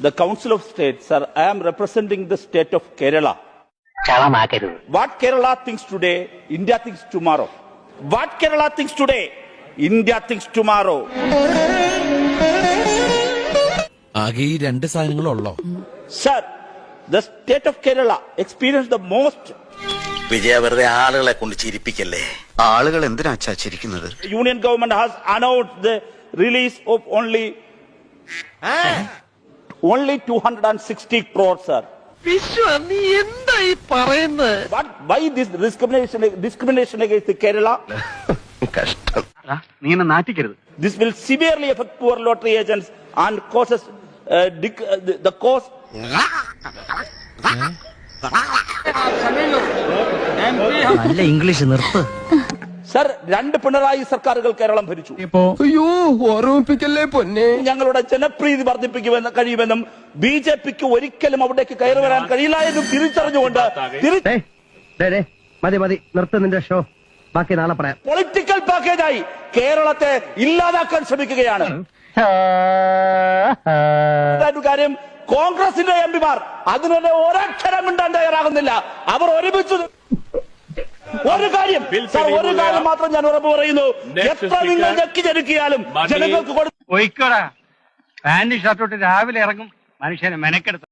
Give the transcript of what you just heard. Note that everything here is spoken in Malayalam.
the Council of State, sir, I am representing the state of Kerala. What Kerala thinks today, India thinks tomorrow. What Kerala thinks today, India thinks tomorrow. ആകെ ഈ രണ്ട് സാധനങ്ങളുള്ളോ? Sir, the state of Kerala experienced the most. വിജയ വെറുതെ ആളുകളെ കൊണ്ട് ചിരിപ്പിക്കല്ലേ. ആളുകൾ എന്തിനാ ചിരിക്കുന്നത്? Union government has announced the release of only 260 crores, sir. What? Why this discrimination against Kerala? This will severely affect poor lottery agents and causes the cause. നല്ല ഇംഗ്ലീഷ് നിർത്ത്. സർ, 2 പിണറായി സർക്കാരുകൾ കേരളം ഭരിച്ചു. അയ്യോ, ഓർമ്മിപ്പിക്കല്ലേ പൊന്നെ. ഞങ്ങളുടെ ജനപ്രീതി വർദ്ധിപ്പിക്കുമെന്ന് കഴിയുമെന്നും ബിജെപിക്ക് ഒരിക്കലും അവിടേക്ക് കയറി വരാൻ കഴിയില്ല എന്നും തിരിച്ചറിഞ്ഞുകൊണ്ട് മതി നിർത്ത് നിന്റെ ഷോ. ബാക്കി നാളെ പറയാം. പൊളിറ്റിക്കൽ പാക്കേജായി കേരളത്തെ ഇല്ലാതാക്കാൻ ശ്രമിക്കുകയാണ്. കാര്യം, കോൺഗ്രസിന്റെ എംപിമാർ അതിനുള്ള ഒരക്ഷരം മിണ്ടാൻ തയ്യാറാകുന്നില്ല. അവർ ഒരുമിച്ച് ഒരു കാര്യം മാത്രം ഞാൻ ഉറപ്പ് പറയുന്നു, എത്ര നിങ്ങൾ ഞെക്കി ജനിക്കിയാലും ജനങ്ങൾക്ക് കൊടുക്കും. പാന്റ് ഷർട്ടോട്ട് രാവിലെ ഇറങ്ങും മനുഷ്യനെ മെനക്കെടുത്ത്.